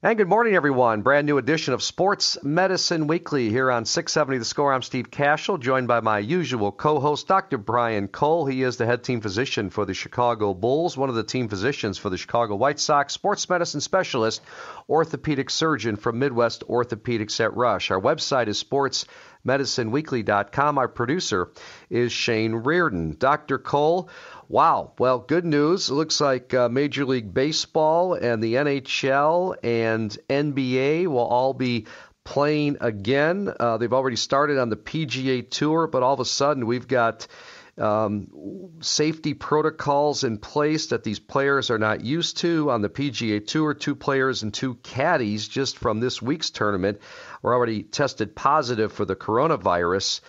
And good morning, everyone. Brand new edition of Sports Medicine Weekly here on 670 The Score. I'm Steve Cashel, joined by my usual co-host, Dr. Brian Cole. He is the head team physician for the Chicago Bulls, one of the team physicians for the Chicago White Sox, sports medicine specialist, orthopedic surgeon from Midwest Orthopedics at Rush. Our website is sportsmedicineweekly.com. Our producer is Shane Reardon. Dr. Cole, wow. Well, good news. It looks like Major League Baseball and the NHL and NBA will all be playing again. They've already started on the PGA Tour, but all of a sudden we've got safety protocols in place that these players are not used to. On the PGA Tour, 2 players and 2 caddies just from this week's tournament were already tested positive for the coronavirus.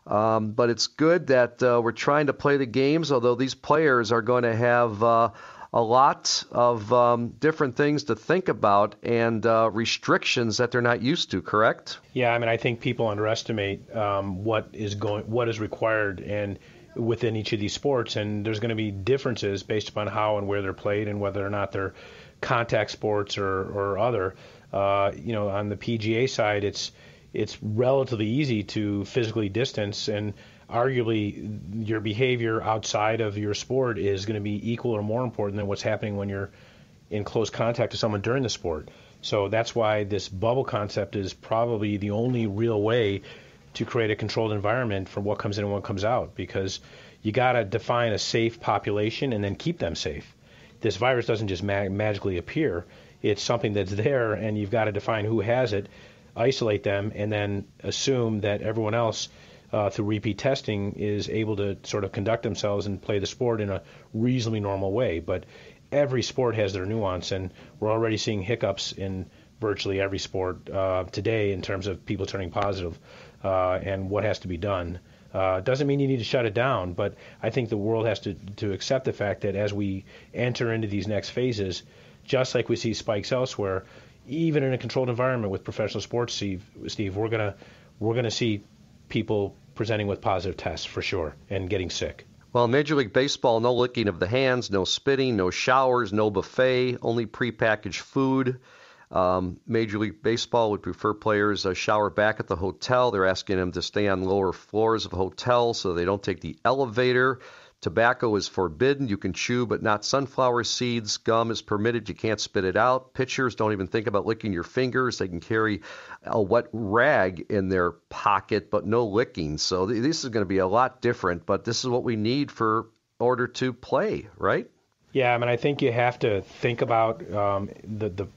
But it's good that we're trying to play the games, although these players are going to have a lot of different things to think about and restrictions that they're not used to, correct? Yeah, I mean, I think people underestimate what is required and within each of these sports, and there's going to be differences based upon how and where they're played and whether or not they're contact sports or other. On the PGA side, it's relatively easy to physically distance, and arguably your behavior outside of your sport is going to be equal or more important than what's happening when you're in close contact with someone during the sport. So that's why this bubble concept is probably the only real way to create a controlled environment for what comes in and what comes out, because you got to define a safe population and then keep them safe. This virus doesn't just magically appear. It's something that's there, and you've got to define who has it, isolate them, and then assume that everyone else through repeat testing is able to sort of conduct themselves and play the sport in a reasonably normal way. But every sport has their nuance, and we're already seeing hiccups in virtually every sport today in terms of people turning positive and what has to be done. Doesn't mean you need to shut it down, but I think the world has to accept the fact that as we enter into these next phases, just like we see spikes elsewhere, even in a controlled environment with professional sports, Steve, we're gonna see people presenting with positive tests for sure and getting sick. Well, Major League Baseball, no licking of the hands, no spitting, no showers, no buffet, only prepackaged food. Major League Baseball would prefer players shower back at the hotel. They're asking them to stay on lower floors of hotels so they don't take the elevator. Tobacco is forbidden. You can chew, but not sunflower seeds. Gum is permitted. You can't spit it out. Pitchers don't even think about licking your fingers. They can carry a wet rag in their pocket, but no licking. So this is going to be a lot different, but this is what we need for order to play, right? Yeah, I mean, I think you have to think about the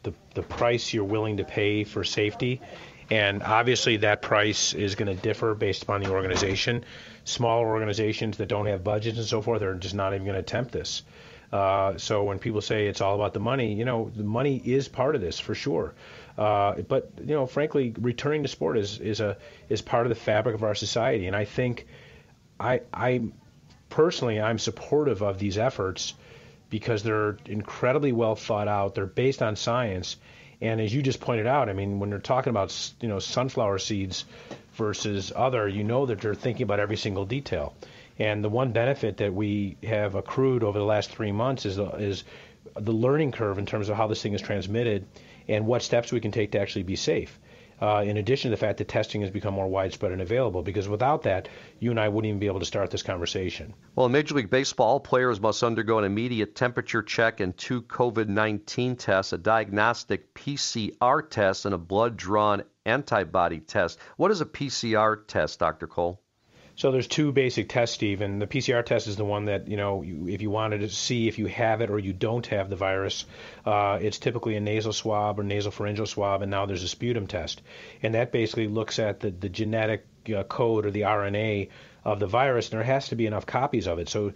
price you're willing to pay for safety. And obviously that price is going to differ based upon the organization. Smaller organizations that don't have budgets and so forth are just not even going to attempt this. So when people say it's all about the money, the money is part of this for sure. But frankly, returning to sport is part of the fabric of our society. And I think I'm supportive of these efforts because they're incredibly well thought out. They're based on science. And as you just pointed out, I mean, when they're talking about, sunflower seeds versus other, that they're thinking about every single detail. And the one benefit that we have accrued over the last 3 months is the learning curve in terms of how this thing is transmitted and what steps we can take to actually be safe. In addition to the fact that testing has become more widespread and available, because without that, you and I wouldn't even be able to start this conversation. Well, in Major League Baseball, all players must undergo an immediate temperature check and 2 COVID-19 tests, a diagnostic PCR test, and a blood-drawn antibody test. What is a PCR test, Dr. Cole? So there's 2 basic tests, Steve, and the PCR test is the one that, if you wanted to see if you have it or you don't have the virus, it's typically a nasal swab or nasopharyngeal swab, and now there's a sputum test. And that basically looks at the genetic code or the RNA of the virus, and there has to be enough copies of it. So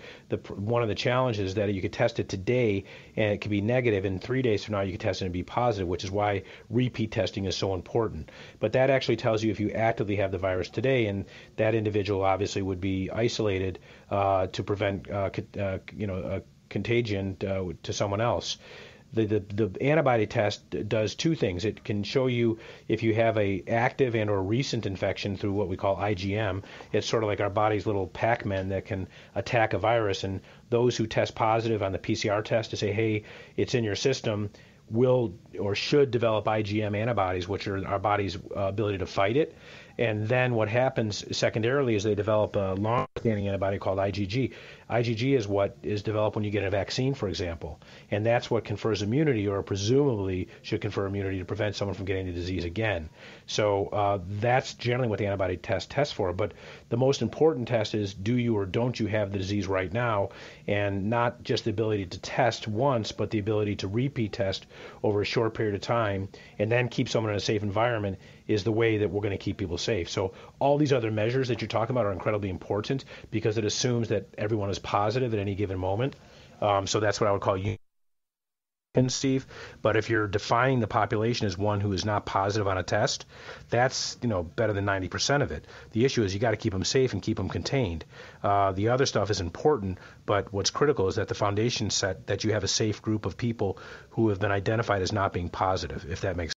one of the challenges is that you could test it today and it could be negative, and 3 days from now you could test it and be positive, which is why repeat testing is so important. But that actually tells you if you actively have the virus today, and that individual obviously would be isolated to prevent contagion to someone else. The antibody test does 2 things. It can show you if you have a active and or recent infection through what we call IgM. It's sort of like our body's little Pac-Man that can attack a virus. And those who test positive on the PCR test to say, hey, it's in your system, will or should develop IgM antibodies, which are our body's ability to fight it. And then what happens secondarily is they develop a long-standing antibody called IgG. IgG is what is developed when you get a vaccine, for example. And that's what confers immunity, or presumably should confer immunity to prevent someone from getting the disease again. So that's generally what the antibody test tests for. But the most important test is, do you or don't you have the disease right now? And not just the ability to test once, but the ability to repeat test over a short period of time and then keep someone in a safe environment is the way that we're going to keep people safe. So all these other measures that you're talking about are incredibly important because it assumes that everyone is positive at any given moment. So that's what I would call Steve. But if you're defining the population as one who is not positive on a test, that's better than 90% of it. The issue is you got to keep them safe and keep them contained. The other stuff is important, but what's critical is that the foundation set that you have a safe group of people who have been identified as not being positive, if that makes sense.